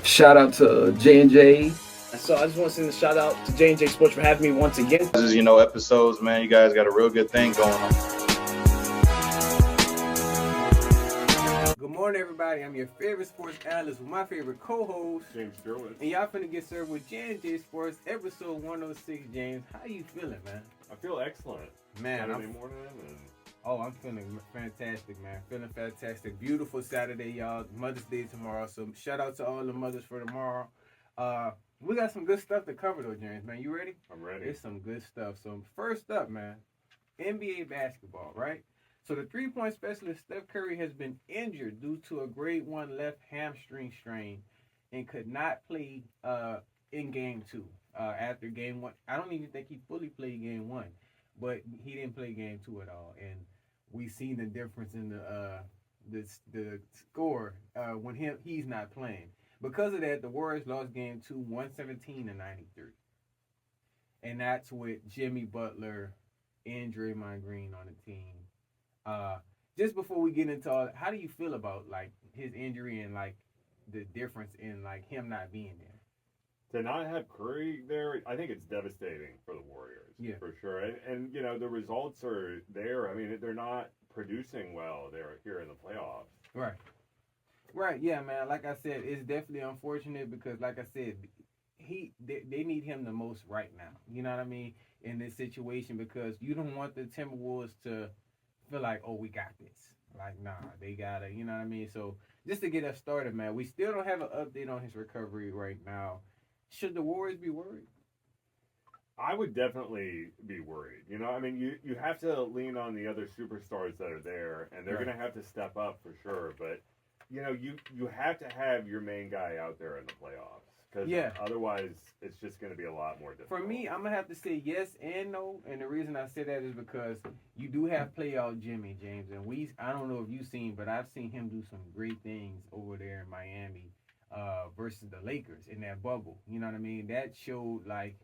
Shout out to J&J. So I just want to send a shout out to J&J Sports for having me once again. This is, episodes, man. You guys got a real good thing going on. Good morning, everybody. I'm your favorite sports analyst with my favorite co-host, James Stewart. and y'all finna get served with J&J Sports, episode 106. James, how you feeling, man? I feel excellent. Man, Saturday morning and I'm feeling fantastic, man. Feeling fantastic. Beautiful Saturday, y'all. Mother's Day tomorrow, so shout out to all the mothers for tomorrow. We got some good stuff to cover, though, James, man. You ready? I'm ready. It's some good stuff. So first up, man, NBA basketball, right? So the three-point specialist Steph Curry has been injured due to a grade 1 left hamstring strain and could not play in game 2 after game 1. I don't even think he fully played game 1, but he didn't play game 2 at all. And we seen the difference in the score when he's not playing. Because of that, the Warriors lost game 2, 117-93. And that's with Jimmy Butler and Draymond Green on the team. Just before we get into all that, how do you feel about like his injury and like the difference in like him not being there? To not have Curry there, I think it's devastating for the Warriors. Yeah. For sure. And the results are there. I mean, they're not producing well there here in the playoffs. Right. Right, yeah, man. Like I said, it's definitely unfortunate because, like I said, they need him the most right now. You know what I mean? In this situation, because you don't want the Timberwolves to feel like, oh, we got this. Like, nah, they gotta. You know what I mean? So just to get us started, man, we still don't have an update on his recovery right now. Should the Warriors be worried? I would definitely be worried. I mean, you have to lean on the other superstars that are there, and they're Right. going to have to step up for sure. But you have to have your main guy out there in the playoffs because otherwise it's just going to be a lot more difficult. For me, I'm gonna have to say yes and no, and the reason I say that is because you do have playoff Jimmy James, and I don't know if you've seen, but I've seen him do some great things over there in Miami versus the Lakers in that bubble. You know what I mean? That showed like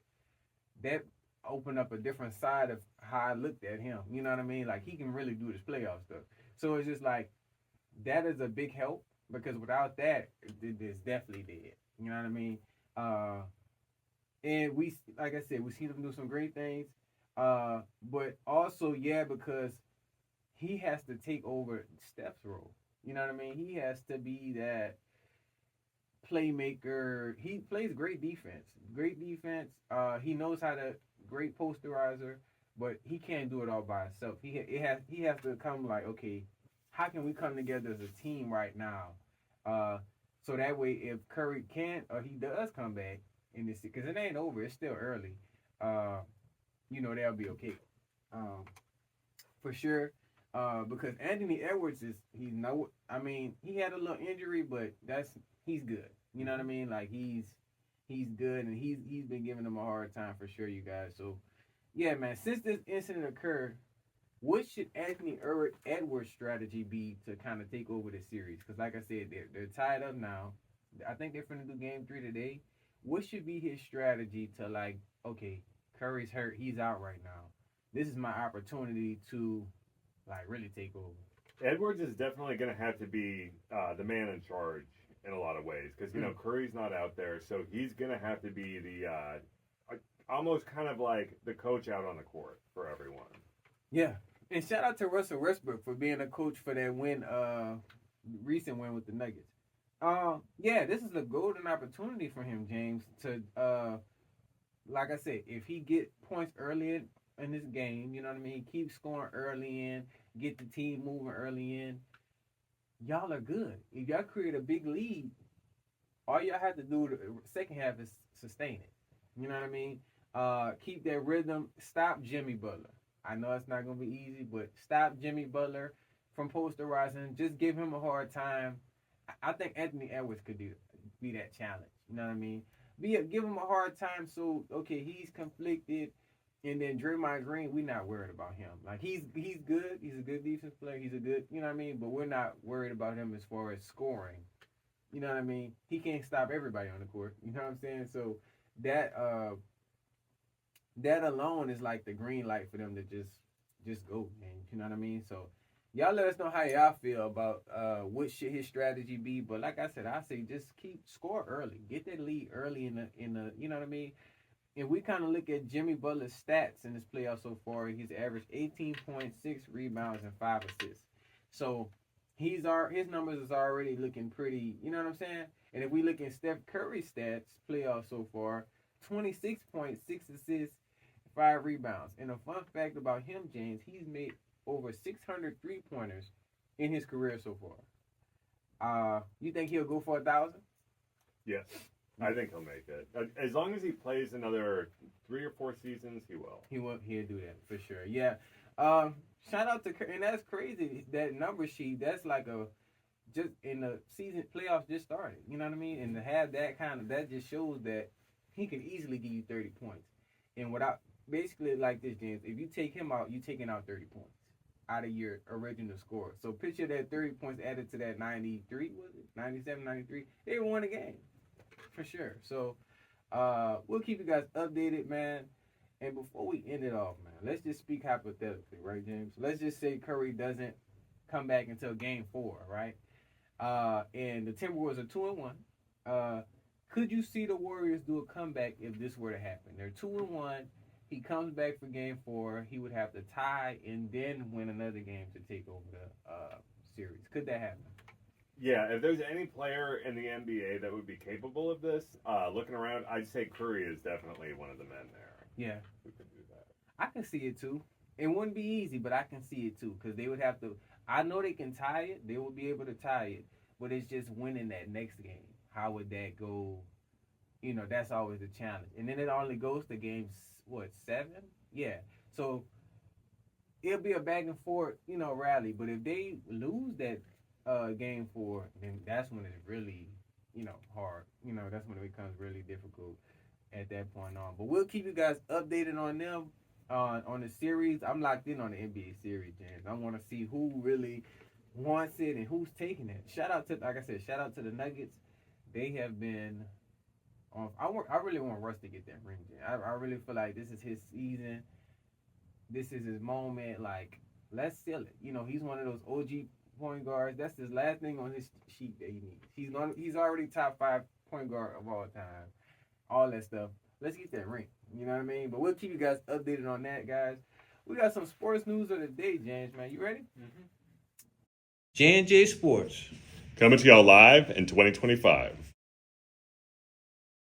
that opened up a different side of how I looked at him. You know what I mean? Like he can really do this playoff stuff. So it's just like that is a big help because without that, it's definitely dead. You know what I mean? And we, like I said, we see them do some great things. But also, because he has to take over Steph's role. You know what I mean? He has to be that playmaker. He plays great defense. He knows how to great posterizer, but he can't do it all by himself. He has to come like, okay, how can we come together as a team right now? So that way, if Curry can't or he does come back in this, because it ain't over, it's still early. They'll be okay, for sure. Because Anthony Edwards he had a little injury, but he's good. You know what I mean? Like he's good, and he's been giving them a hard time for sure, you guys. So yeah, man. Since this incident occurred, what should Anthony Edwards' strategy be to kind of take over the series? Because like I said, they're tied up now. I think they're going to do game 3 today. What should be his strategy to like, okay, Curry's hurt, he's out right now. This is my opportunity to like really take over. Edwards is definitely going to have to be the man in charge in a lot of ways because Curry's not out there, so he's going to have to be the almost kind of like the coach out on the court for everyone. Yeah, and shout out to Russell Westbrook for being a coach for that recent win with the Nuggets. This is a golden opportunity for him, James, to like I said, if he get points early in this game, you know what I mean, keep scoring early in, get the team moving early in, y'all are good. If y'all create a big lead, all y'all have to do the second half is sustain it. You know what I mean? Keep that rhythm. Stop Jimmy Butler. I know it's not going to be easy, but stop Jimmy Butler from posterizing. Just give him a hard time. I think Anthony Edwards could be that challenge. You know what I mean? Give him a hard time so, okay, he's conflicted. And then Draymond Green, we're not worried about him. Like, he's good. He's a good defense player. He's a good, you know what I mean? But we're not worried about him as far as scoring. You know what I mean? He can't stop everybody on the court. You know what I'm saying? So that alone is like the green light for them to just go, man. You know what I mean? So Y'all let us know how y'all feel about what should his strategy be. But like I said, I say just score early, get that lead early in the you know what I mean. And we kind of look at Jimmy Butler's stats in this playoff so far. He's averaged 18.6 rebounds and 5 assists. So his numbers is already looking pretty. You know what I'm saying? And if we look at Steph Curry's stats playoff so far, 26.6 assists, 5 rebounds. And a fun fact about him, James, he's made over 600 3-pointers in his career so far. You think he'll go for 1,000? Yes, I think he'll make it. As long as he plays another 3 or 4 seasons, he will. He'll do that for sure. Yeah. Shout out to and that's crazy. That number sheet, that's like just in the season playoffs just started. You know what I mean? And to have that just shows that he can easily give you 30 points. And without basically like this, James, if you take him out, you're taking out 30 points out of your original score. So picture that 30 points added to that 93, was it? 97, 93. They won the game. For sure. So we'll keep you guys updated, man. And before we end it off, man, let's just speak hypothetically, right, James? Let's just say Curry doesn't come back until game 4, right? And the Timberwolves are 2-1. Could you see the Warriors do a comeback if this were to happen? They're 2-1. He comes back for game 4. He would have to tie and then win another game to take over the series. Could that happen? Yeah, if there's any player in the NBA that would be capable of this, looking around, I'd say Curry is definitely one of the men there. Yeah. Who could do that. I can see it too. It wouldn't be easy, but I can see it too because they would have to. I know they can tie it. They would be able to tie it, but it's just winning that next game. How would that go? You know, that's always a challenge. And then it only goes to games, 7? Yeah. So it'll be a back and forth, rally. But if they lose that game 4, then that's when it's really, hard. That's when it becomes really difficult at that point on. But we'll keep you guys updated on them on the series. I'm locked in on the NBA series, James. I want to see who really wants it and who's taking it. Shout out to the Nuggets. They have been I really want Russ to get that ring, James. I really feel like this is his season. This is his moment. Like, let's seal it. He's one of those OG point guards. That's his last thing on his sheet that he needs. He's already top 5 point guard of all time. All that stuff. Let's get that ring. You know what I mean? But we'll keep you guys updated on that, guys. We got some sports news of the day, James, man. You ready? Mm-hmm. J&J Sports. Coming to y'all live in 2025.